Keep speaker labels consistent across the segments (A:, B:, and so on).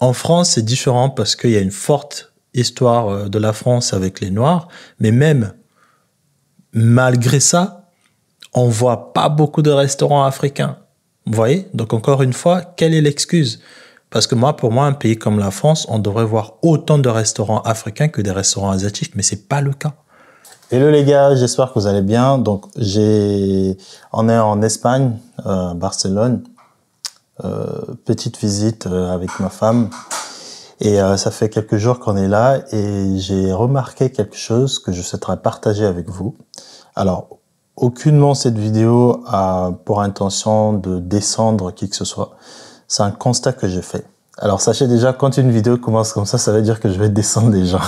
A: En France, c'est différent parce qu'il y a une forte histoire de la France avec les Noirs, mais même malgré ça, on voit pas beaucoup de restaurants africains. Vous voyez? Donc encore une fois, quelle est l'excuse? Parce que moi, pour moi, un pays comme la France, on devrait voir autant de restaurants africains que des restaurants asiatiques, mais c'est pas le cas.
B: Hello les gars, j'espère que vous allez bien. Donc on est en Espagne, Barcelone. Petite visite avec ma femme. Et ça fait quelques jours qu'on est là et j'ai remarqué quelque chose que je souhaiterais partager avec vous. Alors, aucunement cette vidéo a pour intention de descendre qui que ce soit. C'est un constat que j'ai fait. Alors, sachez déjà, quand une vidéo commence comme ça veut dire que je vais descendre les gens.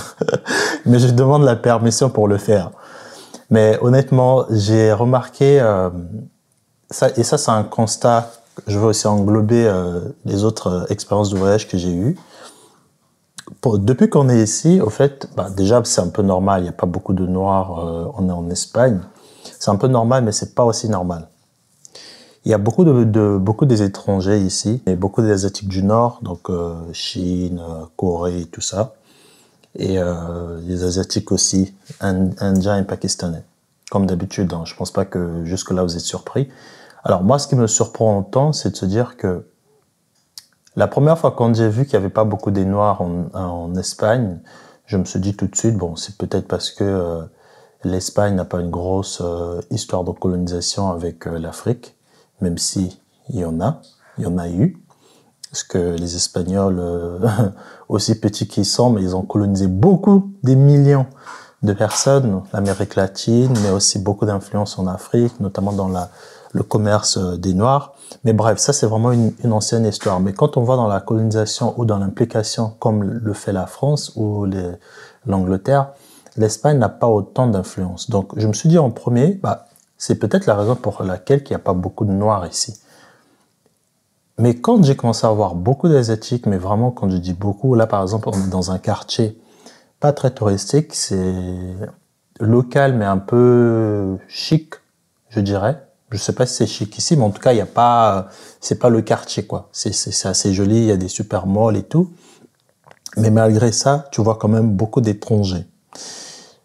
B: Mais je demande la permission pour le faire. Mais honnêtement, j'ai remarqué ça, et ça c'est un constat. Je veux aussi englober les autres expériences de voyage que j'ai eues. Depuis qu'on est ici, au fait, déjà c'est un peu normal. Il n'y a pas beaucoup de Noirs. On est en Espagne. C'est un peu normal, mais c'est pas aussi normal. Il y a beaucoup beaucoup des étrangers ici, et beaucoup des Asiatiques du Nord, donc Chine, Corée, tout ça, et les Asiatiques aussi, Indiens et Pakistanais, comme d'habitude. Hein. Je pense pas que jusque là vous êtes surpris. Alors moi, ce qui me surprend autant, c'est de se dire que la première fois quand j'ai vu qu'il n'y avait pas beaucoup des Noirs en Espagne, je me suis dit tout de suite, bon, c'est peut-être parce que l'Espagne n'a pas une grosse histoire de colonisation avec l'Afrique, même si il y en a eu. Parce que les Espagnols, aussi petits qu'ils sont, mais ils ont colonisé beaucoup, des millions de personnes, l'Amérique latine, mais aussi beaucoup d'influence en Afrique, notamment dans le commerce des Noirs. Mais bref, ça c'est vraiment une ancienne histoire. Mais quand on va dans la colonisation ou dans l'implication, comme le fait la France ou l'Angleterre, l'Espagne n'a pas autant d'influence. Donc je me suis dit en premier, c'est peut-être la raison pour laquelle il n'y a pas beaucoup de Noirs ici. Mais quand j'ai commencé à voir beaucoup d'Asiatiques, mais vraiment quand je dis beaucoup, là par exemple on est dans un quartier pas très touristique, c'est local mais un peu chic, je dirais. Je sais pas si c'est chic ici, mais en tout cas, c'est pas le quartier, quoi. C'est assez joli, il y a des super malls et tout. Mais malgré ça, tu vois quand même beaucoup d'étrangers.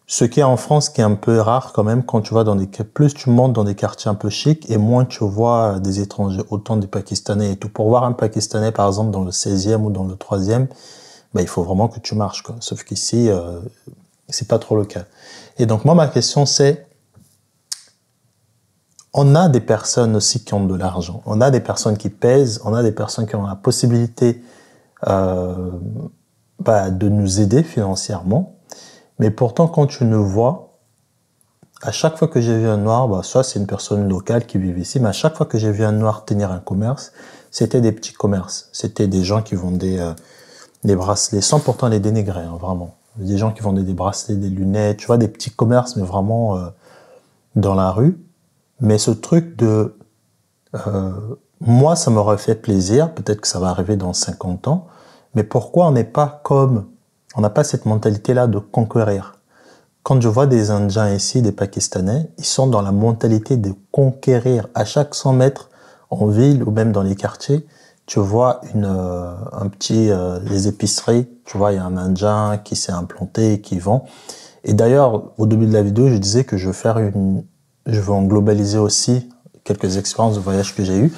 B: Ce qui est en France, qui est un peu rare quand même, quand tu vas plus tu montes dans des quartiers un peu chics et moins tu vois des étrangers, autant des Pakistanais et tout. Pour voir un Pakistanais, par exemple, dans le 16e ou dans le 3e, il faut vraiment que tu marches, quoi. Sauf qu'ici, c'est pas trop le cas. Et donc, moi, ma question, c'est, on a des personnes aussi qui ont de l'argent. On a des personnes qui pèsent. On a des personnes qui ont la possibilité de nous aider financièrement. Mais pourtant, quand tu ne vois, à chaque fois que j'ai vu un Noir, soit c'est une personne locale qui vit ici, mais à chaque fois que j'ai vu un Noir tenir un commerce, c'était des petits commerces. C'était des gens qui vendaient des bracelets, sans pourtant les dénigrer, hein, vraiment. Des gens qui vendaient des bracelets, des lunettes, tu vois, des petits commerces, mais vraiment dans la rue. Mais ce truc de... moi, ça m'aurait fait plaisir. Peut-être que ça va arriver dans 50 ans. Mais pourquoi on n'est pas comme... On n'a pas cette mentalité-là de conquérir. Quand je vois des Indiens ici, des Pakistanais, ils sont dans la mentalité de conquérir. À chaque 100 mètres, en ville ou même dans les quartiers, tu vois les épiceries. Tu vois, il y a un Indien qui s'est implanté et qui vend. Et d'ailleurs, au début de la vidéo, je disais que je veux en globaliser aussi quelques expériences de voyage que j'ai eues.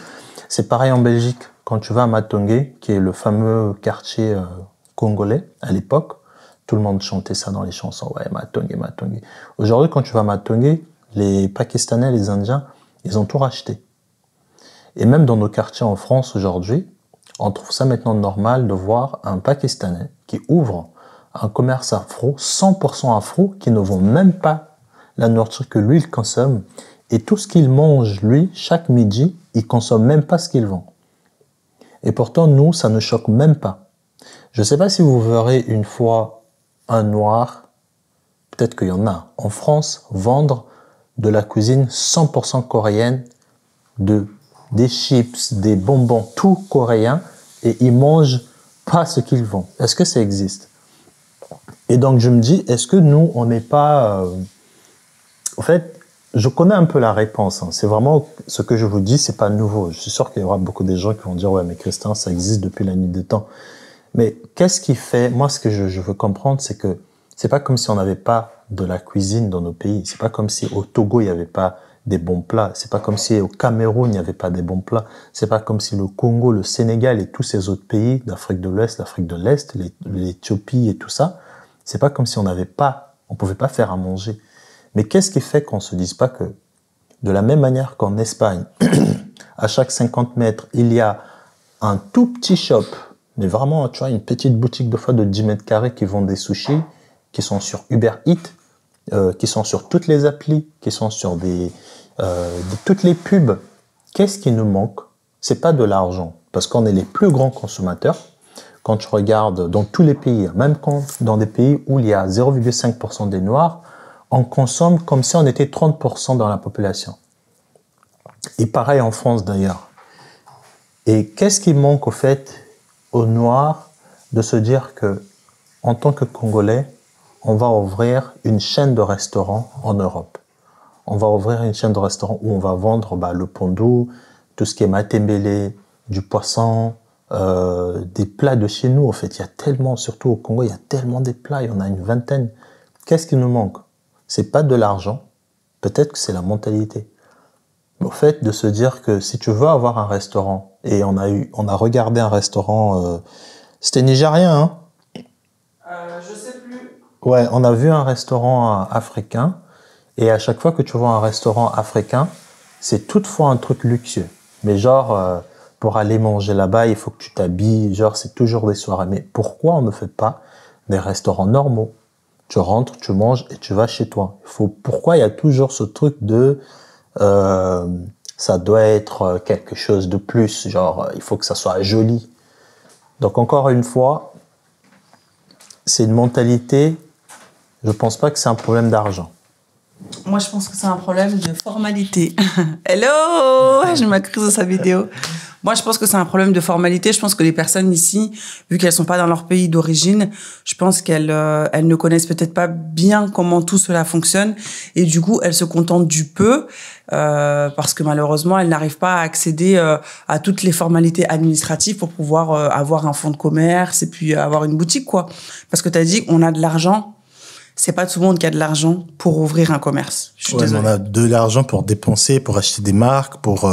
B: C'est pareil en Belgique. Quand tu vas à Matongué, qui est le fameux quartier congolais à l'époque, tout le monde chantait ça dans les chansons. Ouais, Matongué, Matongué. Aujourd'hui, quand tu vas à Matongué, les Pakistanais, les Indiens, ils ont tout racheté. Et même dans nos quartiers en France aujourd'hui, on trouve ça maintenant normal de voir un Pakistanais qui ouvre un commerce afro, 100% afro, qui ne vend même pas la nourriture que lui, il consomme. Et tout ce qu'il mange, lui, chaque midi, il consomme même pas ce qu'il vend. Et pourtant, nous, ça ne choque même pas. Je ne sais pas si vous verrez une fois un Noir, peut-être qu'il y en a, en France, vendre de la cuisine 100% coréenne, des chips, des bonbons, tout coréen, et il mange pas ce qu'il vend. Est-ce que ça existe? Et donc, je me dis, est-ce que nous, on n'est pas... En fait, je connais un peu la réponse. Hein. C'est vraiment ce que je vous dis, c'est pas nouveau. Je suis sûr qu'il y aura beaucoup de gens qui vont dire, ouais, mais Christian, ça existe depuis la nuit des temps. Mais qu'est-ce qui fait, moi, ce que je veux comprendre, c'est que c'est pas comme si on n'avait pas de la cuisine dans nos pays. C'est pas comme si au Togo, il n'y avait pas des bons plats. C'est pas comme si au Cameroun, il n'y avait pas des bons plats. C'est pas comme si le Congo, le Sénégal et tous ces autres pays d'Afrique de l'Ouest, l'Afrique de l'Est, l'Éthiopie et tout ça, c'est pas comme si on pouvait pas faire à manger. Mais qu'est-ce qui fait qu'on se dise pas que, de la même manière qu'en Espagne, à chaque 50 mètres, il y a un tout petit shop, mais vraiment, tu vois, une petite boutique de fois de 10 mètres carrés qui vend des sushis, qui sont sur Uber Eats, qui sont sur toutes les applis, qui sont sur toutes les pubs. Qu'est-ce qui nous manque? C'est pas de l'argent, parce qu'on est les plus grands consommateurs. Quand tu regardes dans tous les pays, même dans des pays où il y a 0,5% des Noirs, on consomme comme si on était 30% dans la population. Et pareil en France d'ailleurs. Et qu'est-ce qui manque au fait aux Noirs de se dire que, en tant que Congolais, on va ouvrir une chaîne de restaurants en Europe. On va ouvrir une chaîne de restaurants où on va vendre le pondou, tout ce qui est matembele, du poisson, des plats de chez nous. En fait, il y a tellement, surtout au Congo, il y a tellement des plats, il y en a une vingtaine. Qu'est-ce qui nous manque? C'est pas de l'argent, peut-être que c'est la mentalité. Au fait de se dire que si tu veux avoir un restaurant, et on a regardé un restaurant, c'était nigérien, hein?
C: Je sais plus.
B: Ouais, on a vu un restaurant africain, et à chaque fois que tu vois un restaurant africain, c'est toutefois un truc luxueux. Mais genre, pour aller manger là-bas, il faut que tu t'habilles, genre c'est toujours des soirées. Mais pourquoi on ne fait pas des restaurants normaux? Tu rentres, tu manges et tu vas chez toi. Pourquoi il y a toujours ce truc de ça doit être quelque chose de plus, genre il faut que ça soit joli. Donc encore une fois, c'est une mentalité, je pense pas que c'est un problème d'argent.
C: Moi, je pense que c'est un problème de formalité. Hello! Je m'accuse de sa vidéo. Moi, je pense que c'est un problème de formalité. Je pense que les personnes ici, vu qu'elles sont pas dans leur pays d'origine, je pense qu'elles ne connaissent peut-être pas bien comment tout cela fonctionne. Et du coup, elles se contentent du peu, parce que malheureusement, elles n'arrivent pas à accéder à toutes les formalités administratives pour pouvoir avoir un fonds de commerce et puis avoir une boutique, quoi. Parce que tu as dit qu'on a de l'argent. C'est pas tout le monde qui a de l'argent pour ouvrir un commerce. Je suis désolée.
B: On a de l'argent pour dépenser, pour acheter des marques, pour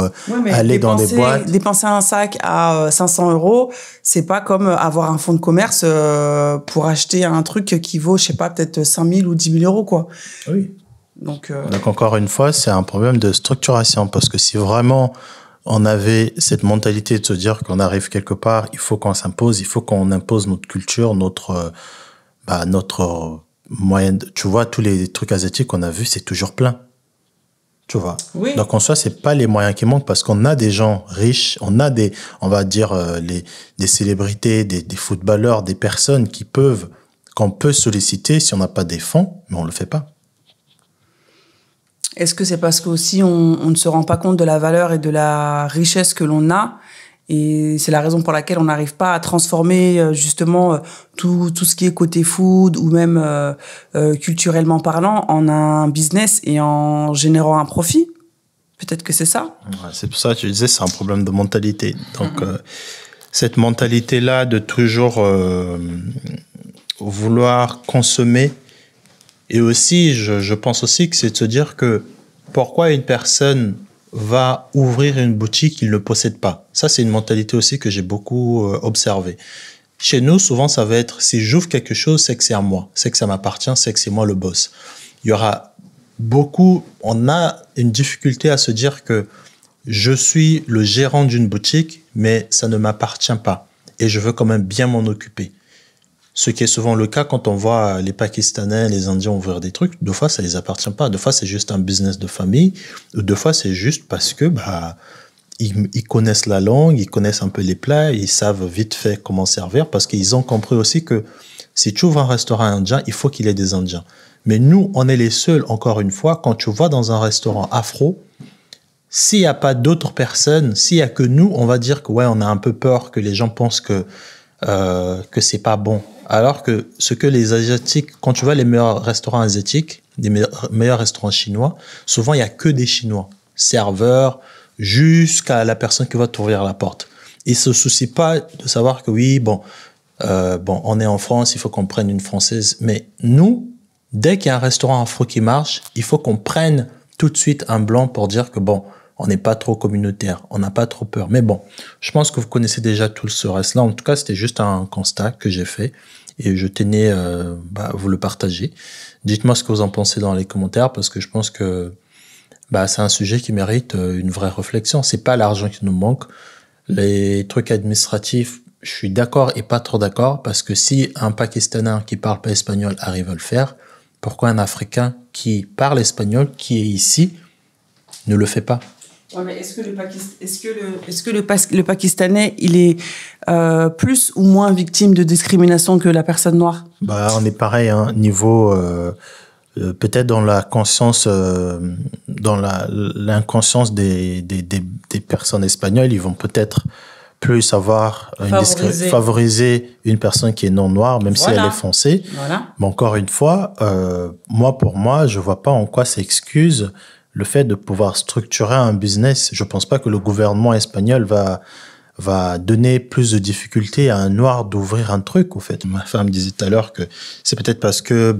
B: aller dans des boîtes.
C: Dépenser un sac à 500 €, c'est pas comme avoir un fonds de commerce pour acheter un truc qui vaut, je sais pas, peut-être 5 000 ou 10 000 €, quoi.
B: Oui.
C: Donc
B: encore une fois, c'est un problème de structuration, parce que si vraiment on avait cette mentalité de se dire qu'on arrive quelque part, il faut qu'on s'impose, il faut qu'on impose notre culture, notre moyen, tu vois, tous les trucs asiatiques qu'on a vus, c'est toujours plein. Tu vois.
C: Oui.
B: Donc, en soi, c'est pas les moyens qui manquent, parce qu'on a des gens riches, on va dire, des célébrités, des footballeurs, des personnes qu'on peut solliciter si on n'a pas des fonds, mais on le fait pas.
C: Est-ce que c'est parce qu'aussi on ne se rend pas compte de la valeur et de la richesse que l'on a? Et c'est la raison pour laquelle on n'arrive pas à transformer justement tout ce qui est côté food ou même culturellement parlant en un business et en générant un profit. Peut-être que c'est ça.
B: Ouais, c'est pour ça que je disais, c'est un problème de mentalité. Donc, cette mentalité-là de toujours vouloir consommer. Et aussi, je pense aussi que c'est de se dire que pourquoi une personne va ouvrir une boutique qu'il ne possède pas. Ça, c'est une mentalité aussi que j'ai beaucoup observée. Chez nous, souvent, ça va être, si j'ouvre quelque chose, c'est que c'est à moi, c'est que ça m'appartient, c'est que c'est moi le boss. Il y aura on a une difficulté à se dire que je suis le gérant d'une boutique, mais ça ne m'appartient pas. Et je veux quand même bien m'en occuper. Ce qui est souvent le cas quand on voit les Pakistanais, les Indiens ouvrir des trucs. Deux fois, ça les appartient pas. Deux fois, c'est juste un business de famille. Deux fois, c'est juste parce que ils connaissent la langue, ils connaissent un peu les plats, ils savent vite fait comment servir, parce qu'ils ont compris aussi que si tu ouvres un restaurant indien, il faut qu'il y ait des Indiens. Mais nous, on est les seuls, encore une fois, quand tu vas dans un restaurant afro, s'il n'y a pas d'autres personnes, s'il n'y a que nous, on va dire que ouais, on a un peu peur que les gens pensent que c'est pas bon. Alors que ce que les Asiatiques, quand tu vois les meilleurs restaurants asiatiques, les meilleurs restaurants chinois, souvent il n'y a que des Chinois, serveurs, jusqu'à la personne qui va t'ouvrir la porte. Ils ne se soucient pas de savoir que oui, bon,
A: Bon, on est en France, il faut qu'on prenne une française. Mais nous, dès qu'il y a un restaurant afro qui marche, il faut qu'on prenne tout de suite un blanc pour dire que bon, on n'est pas trop communautaire, on n'a pas trop peur. Mais bon, je pense que vous connaissez déjà tout ce reste-là. En tout cas, c'était juste un constat que j'ai fait et je tenais vous le partager. Dites-moi ce que vous en pensez dans les commentaires parce que je pense que c'est un sujet qui mérite une vraie réflexion. C'est pas l'argent qui nous manque. Les trucs administratifs, je suis d'accord et pas trop d'accord parce que si un Pakistanais qui parle pas espagnol arrive à le faire, pourquoi un Africain qui parle espagnol, qui est ici, ne le fait pas?
C: Ouais, mais est-ce que le Pakistanais, il est plus ou moins victime de discrimination que la personne noire?
B: On est pareil, hein, niveau peut-être dans la conscience, dans l'inconscience des personnes espagnoles, ils vont peut-être plus avoir favoriser une personne qui est non noire, même si elle est foncée.
C: Voilà.
B: Mais encore une fois, pour moi, je vois pas en quoi ça excuse le fait de pouvoir structurer un business. Je pense pas que le gouvernement espagnol va donner plus de difficultés à un noir d'ouvrir un truc, au fait. Ma femme disait tout à l'heure que c'est peut-être parce que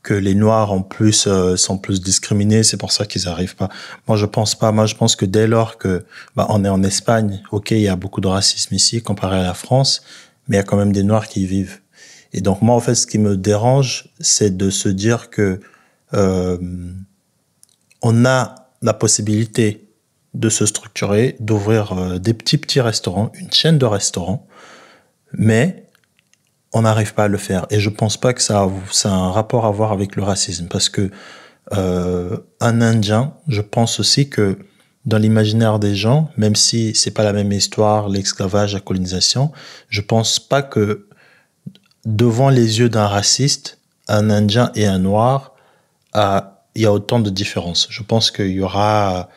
B: que les noirs en plus sont plus discriminés, c'est pour ça qu'ils arrivent pas. Moi je pense pas. Moi je pense que dès lors que on est en Espagne, ok, il y a beaucoup de racisme ici comparé à la France, mais il y a quand même des noirs qui y vivent. Et donc moi en fait ce qui me dérange, c'est de se dire que on a la possibilité de se structurer, d'ouvrir des petits restaurants, une chaîne de restaurants, mais on n'arrive pas à le faire. Et je pense pas que ça a un rapport à voir avec le racisme, parce que un Indien, je pense aussi que dans l'imaginaire des gens, même si c'est pas la même histoire, l'esclavage, la colonisation, je pense pas que devant les yeux d'un raciste, un Indien et un noir, il y a autant de différences. Je pense qu'il y aura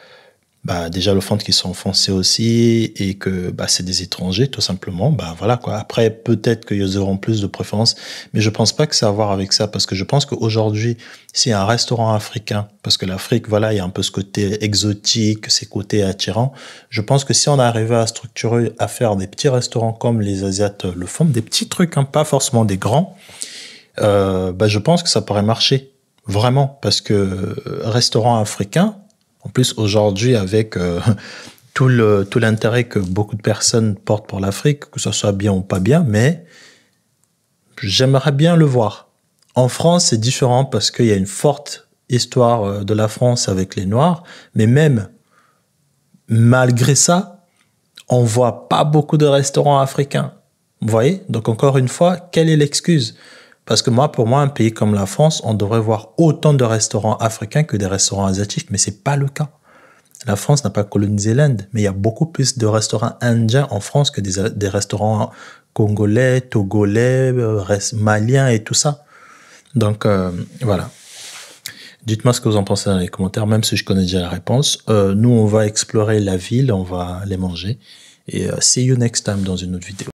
B: déjà le fait qu'ils sont foncés aussi et que c'est des étrangers tout simplement. Voilà quoi. Après peut-être qu'ils auront plus de préférences, mais je pense pas que ça a à voir avec ça parce que je pense qu'aujourd'hui, s'il y a un restaurant africain, parce que l'Afrique, voilà, il y a un peu ce côté exotique, ces côtés attirants. Je pense que si on arrivait à structurer, à faire des petits restaurants comme les Asiates le font, des petits trucs, hein, pas forcément des grands, je pense que ça pourrait marcher. Vraiment, parce que restaurant africain, en plus aujourd'hui avec tout l'intérêt que beaucoup de personnes portent pour l'Afrique, que ce soit bien ou pas bien, mais j'aimerais bien le voir. En France, c'est différent parce qu'il y a une forte histoire de la France avec les Noirs, mais même malgré ça, on voit pas beaucoup de restaurants africains. Vous voyez? Donc encore une fois, quelle est l'excuse? Parce que pour moi, un pays comme la France, on devrait voir autant de restaurants africains que des restaurants asiatiques, mais c'est pas le cas. La France n'a pas colonisé l'Inde, mais il y a beaucoup plus de restaurants indiens en France que des restaurants congolais, togolais, maliens et tout ça. Donc, voilà. Dites-moi ce que vous en pensez dans les commentaires, même si je connais déjà la réponse. Nous, on va explorer la ville, on va les manger. Et see you next time dans une autre vidéo.